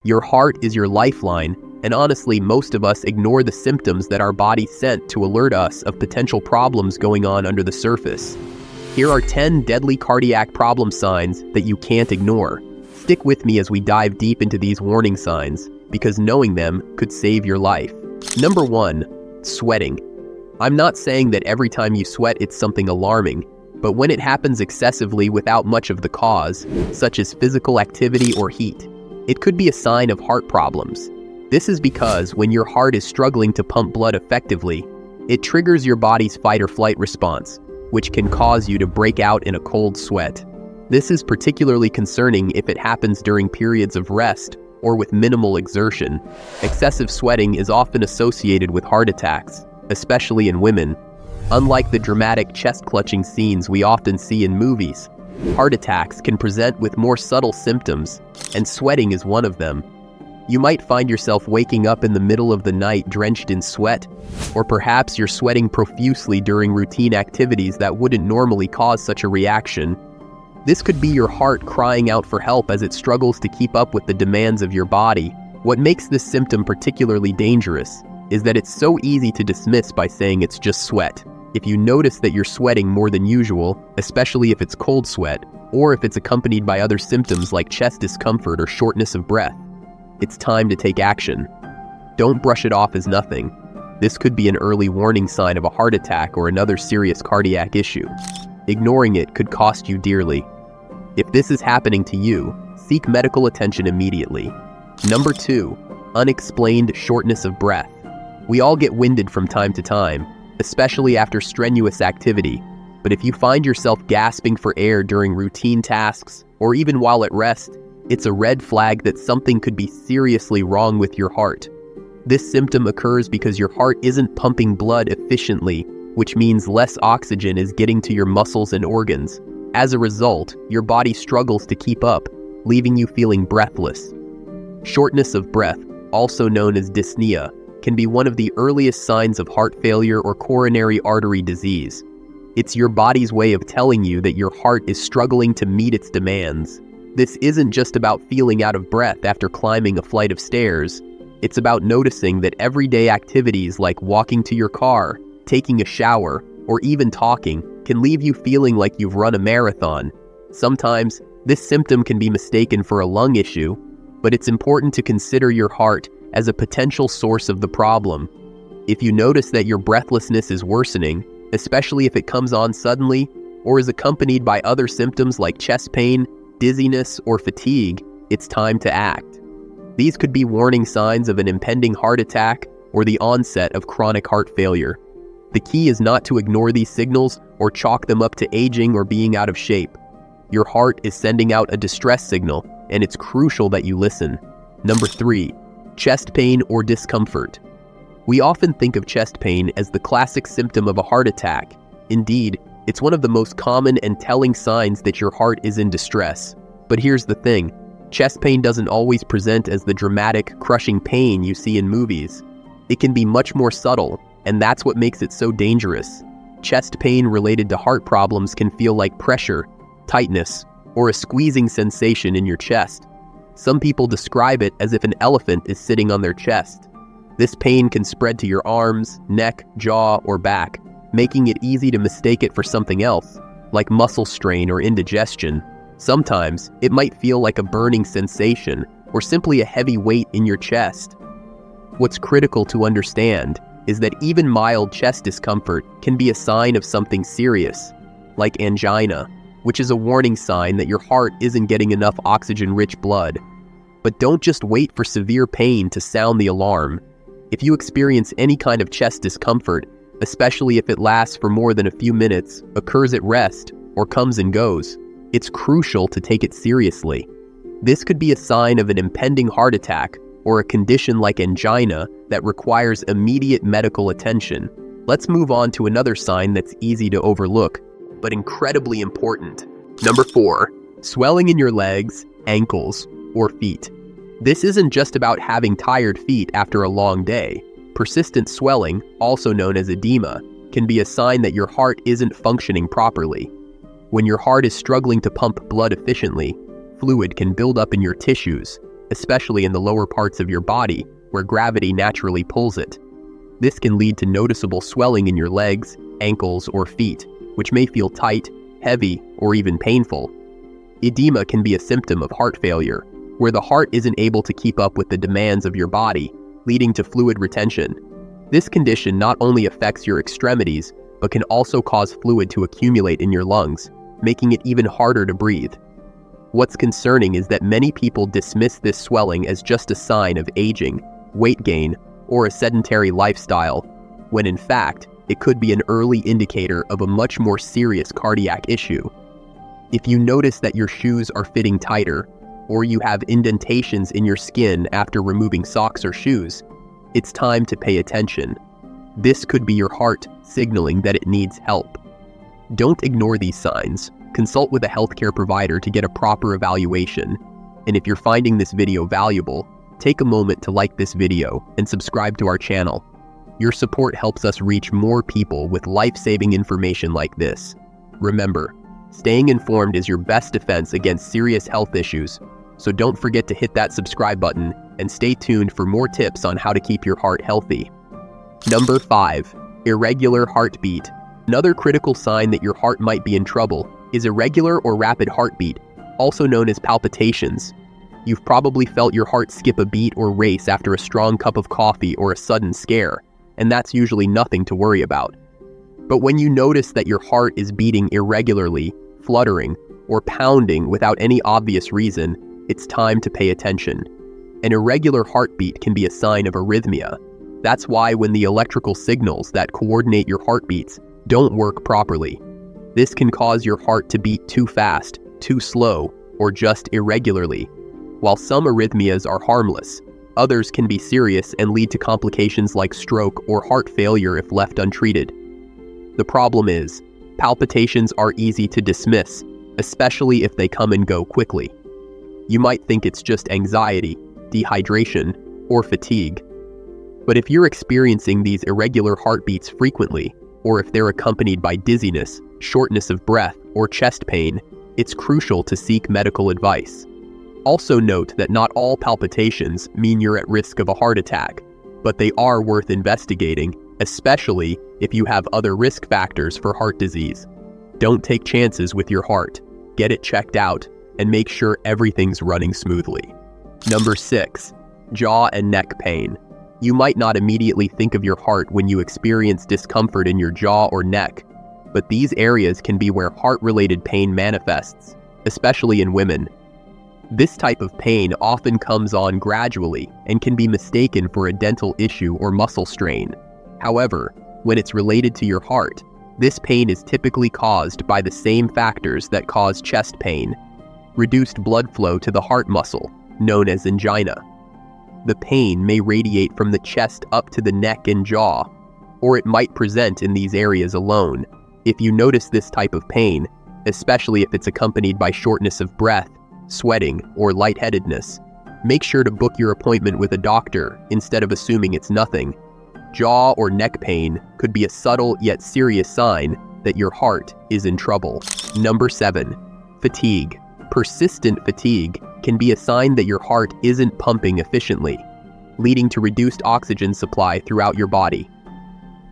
Your heart is your lifeline, and honestly, most of us ignore the symptoms that our body sent to alert us of potential problems going on under the surface. Here are 10 deadly cardiac problem signs that you can't ignore. Stick with me as we dive deep into these warning signs, because knowing them could save your life. Number 1, sweating. I'm not saying that every time you sweat it's something alarming, but when it happens excessively without much of the cause, such as physical activity or heat, it could be a sign of heart problems. This is because when your heart is struggling to pump blood effectively, it triggers your body's fight or flight response, which can cause you to break out in a cold sweat. This is particularly concerning if it happens during periods of rest or with minimal exertion. Excessive sweating is often associated with heart attacks, especially in women. Unlike the dramatic chest-clutching scenes we often see in movies, heart attacks can present with more subtle symptoms, and sweating is one of them. You might find yourself waking up in the middle of the night drenched in sweat, or perhaps you're sweating profusely during routine activities that wouldn't normally cause such a reaction. This could be your heart crying out for help as it struggles to keep up with the demands of your body. What makes this symptom particularly dangerous is that it's so easy to dismiss by saying it's just sweat. If you notice that you're sweating more than usual, especially if it's cold sweat, or if it's accompanied by other symptoms like chest discomfort or shortness of breath, it's time to take action. Don't brush it off as nothing. This could be an early warning sign of a heart attack or another serious cardiac issue. Ignoring it could cost you dearly. If this is happening to you, seek medical attention immediately. Number 2, unexplained shortness of breath. We all get winded from time to time, especially after strenuous activity. But if you find yourself gasping for air during routine tasks, or even while at rest, it's a red flag that something could be seriously wrong with your heart. This symptom occurs because your heart isn't pumping blood efficiently, which means less oxygen is getting to your muscles and organs. As a result, your body struggles to keep up, leaving you feeling breathless. Shortness of breath, also known as dyspnea, can be one of the earliest signs of heart failure or coronary artery disease. It's your body's way of telling you that your heart is struggling to meet its demands. This isn't just about feeling out of breath after climbing a flight of stairs. It's about noticing that everyday activities like walking to your car, taking a shower, or even talking can leave you feeling like you've run a marathon. Sometimes, this symptom can be mistaken for a lung issue, but it's important to consider your heart as a potential source of the problem. If you notice that your breathlessness is worsening, especially if it comes on suddenly, or is accompanied by other symptoms like chest pain, dizziness, or fatigue, it's time to act. These could be warning signs of an impending heart attack or the onset of chronic heart failure. The key is not to ignore these signals or chalk them up to aging or being out of shape. Your heart is sending out a distress signal, and it's crucial that you listen. Number 3, chest pain or discomfort. We often think of chest pain as the classic symptom of a heart attack. Indeed, it's one of the most common and telling signs that your heart is in distress. But here's the thing, chest pain doesn't always present as the dramatic, crushing pain you see in movies. It can be much more subtle, and that's what makes it so dangerous. Chest pain related to heart problems can feel like pressure, tightness, or a squeezing sensation in your chest. Some people describe it as if an elephant is sitting on their chest. This pain can spread to your arms, neck, jaw, or back, making it easy to mistake it for something else, like muscle strain or indigestion. Sometimes, it might feel like a burning sensation, or simply a heavy weight in your chest. What's critical to understand is that even mild chest discomfort can be a sign of something serious, like angina, which is a warning sign that your heart isn't getting enough oxygen-rich blood. But don't just wait for severe pain to sound the alarm. If you experience any kind of chest discomfort, especially if it lasts for more than a few minutes, occurs at rest, or comes and goes, it's crucial to take it seriously. This could be a sign of an impending heart attack or a condition like angina that requires immediate medical attention. Let's move on to another sign that's easy to overlook, but incredibly important. Number 4, swelling in your legs, ankles, or feet. This isn't just about having tired feet after a long day. Persistent swelling, also known as edema, can be a sign that your heart isn't functioning properly. When your heart is struggling to pump blood efficiently, fluid can build up in your tissues. especially in the lower parts of your body where gravity naturally pulls it. This can lead to noticeable swelling in your legs, ankles, or feet, which may feel tight, heavy, or even painful. Edema can be a symptom of heart failure, where the heart isn't able to keep up with the demands of your body, leading to fluid retention. This condition not only affects your extremities, but can also cause fluid to accumulate in your lungs, making it even harder to breathe. What's concerning is that many people dismiss this swelling as just a sign of aging, weight gain, or a sedentary lifestyle, when in fact, it could be an early indicator of a much more serious cardiac issue. If you notice that your shoes are fitting tighter, or you have indentations in your skin after removing socks or shoes, it's time to pay attention. This could be your heart signaling that it needs help. Don't ignore these signs. Consult with a healthcare provider to get a proper evaluation. And if you're finding this video valuable, take a moment to like this video and subscribe to our channel. Your support helps us reach more people with life-saving information like this. Remember, staying informed is your best defense against serious health issues, so don't forget to hit that subscribe button and stay tuned for more tips on how to keep your heart healthy. Number 5. Irregular heartbeat. Another critical sign that your heart might be in trouble is irregular or rapid heartbeat, also known as palpitations. You've probably felt your heart skip a beat or race after a strong cup of coffee or a sudden scare, and that's usually nothing to worry about. But when you notice that your heart is beating irregularly, fluttering, or pounding without any obvious reason, it's time to pay attention. An irregular heartbeat can be a sign of arrhythmia. That's why when the electrical signals that coordinate your heartbeats don't work properly, this can cause your heart to beat too fast, too slow, or just irregularly. While some arrhythmias are harmless, others can be serious and lead to complications like stroke or heart failure if left untreated. The problem is, palpitations are easy to dismiss, especially if they come and go quickly. You might think it's just anxiety, dehydration, or fatigue. But if you're experiencing these irregular heartbeats frequently, or if they're accompanied by dizziness, shortness of breath, or chest pain, it's crucial to seek medical advice. Also note that not all palpitations mean you're at risk of a heart attack, but they are worth investigating, especially if you have other risk factors for heart disease. Don't take chances with your heart. Get it checked out and make sure everything's running smoothly. Number 6. Jaw and neck pain. You might not immediately think of your heart when you experience discomfort in your jaw or neck, but these areas can be where heart-related pain manifests, especially in women. This type of pain often comes on gradually and can be mistaken for a dental issue or muscle strain. However, when it's related to your heart, this pain is typically caused by the same factors that cause chest pain: reduced blood flow to the heart muscle, known as angina. The pain may radiate from the chest up to the neck and jaw, or it might present in these areas alone. If you notice this type of pain, especially if it's accompanied by shortness of breath, sweating, or lightheadedness, make sure to book your appointment with a doctor instead of assuming it's nothing. Jaw or neck pain could be a subtle yet serious sign that your heart is in trouble. Number 7. Fatigue. Persistent fatigue can be a sign that your heart isn't pumping efficiently, leading to reduced oxygen supply throughout your body.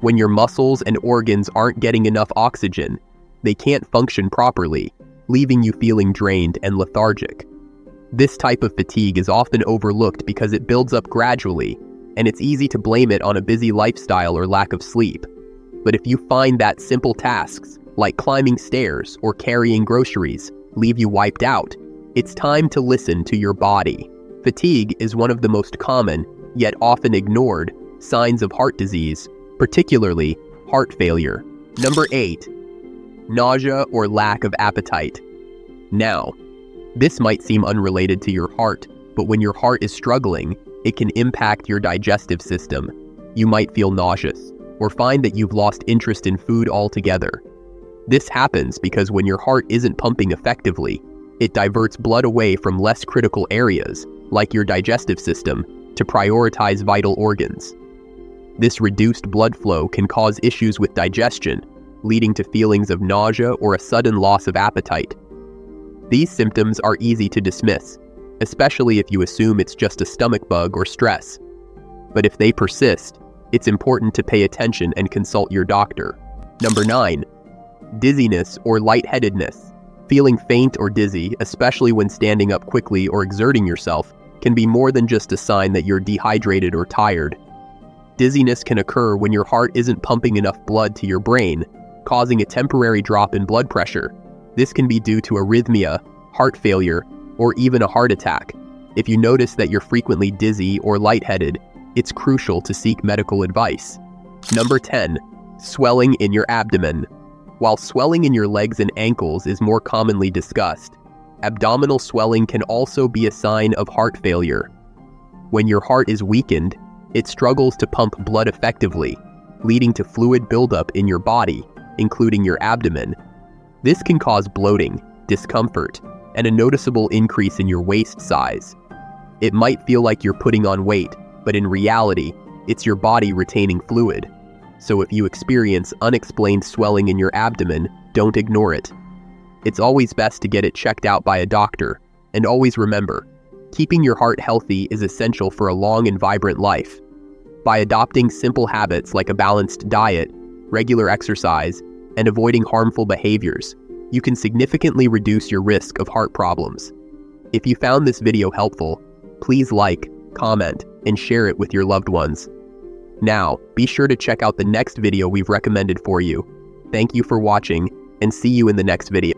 When your muscles and organs aren't getting enough oxygen, they can't function properly, leaving you feeling drained and lethargic. This type of fatigue is often overlooked because it builds up gradually, and it's easy to blame it on a busy lifestyle or lack of sleep. But if you find that simple tasks, like climbing stairs or carrying groceries, leave you wiped out, it's time to listen to your body. Fatigue is one of the most common, yet often ignored, signs of heart disease, particularly heart failure. Number 8. Nausea or lack of appetite. Now, this might seem unrelated to your heart, but when your heart is struggling, it can impact your digestive system. You might feel nauseous, or find that you've lost interest in food altogether. This happens because when your heart isn't pumping effectively, it diverts blood away from less critical areas, like your digestive system, to prioritize vital organs. This reduced blood flow can cause issues with digestion, leading to feelings of nausea or a sudden loss of appetite. These symptoms are easy to dismiss, especially if you assume it's just a stomach bug or stress. But if they persist, it's important to pay attention and consult your doctor. Number 9. Dizziness or lightheadedness. Feeling faint or dizzy, especially when standing up quickly or exerting yourself, can be more than just a sign that you're dehydrated or tired. Dizziness can occur when your heart isn't pumping enough blood to your brain, causing a temporary drop in blood pressure. This can be due to arrhythmia, heart failure, or even a heart attack. If you notice that you're frequently dizzy or lightheaded, it's crucial to seek medical advice. Number 10. Swelling in your abdomen. While swelling in your legs and ankles is more commonly discussed, abdominal swelling can also be a sign of heart failure. When your heart is weakened, it struggles to pump blood effectively, leading to fluid buildup in your body, including your abdomen. This can cause bloating, discomfort, and a noticeable increase in your waist size. It might feel like you're putting on weight, but in reality, it's your body retaining fluid. So if you experience unexplained swelling in your abdomen, don't ignore it. It's always best to get it checked out by a doctor, and always remember, keeping your heart healthy is essential for a long and vibrant life. By adopting simple habits like a balanced diet, regular exercise, and avoiding harmful behaviors, you can significantly reduce your risk of heart problems. If you found this video helpful, please like, comment, and share it with your loved ones. Now, be sure to check out the next video we've recommended for you. Thank you for watching, and see you in the next video.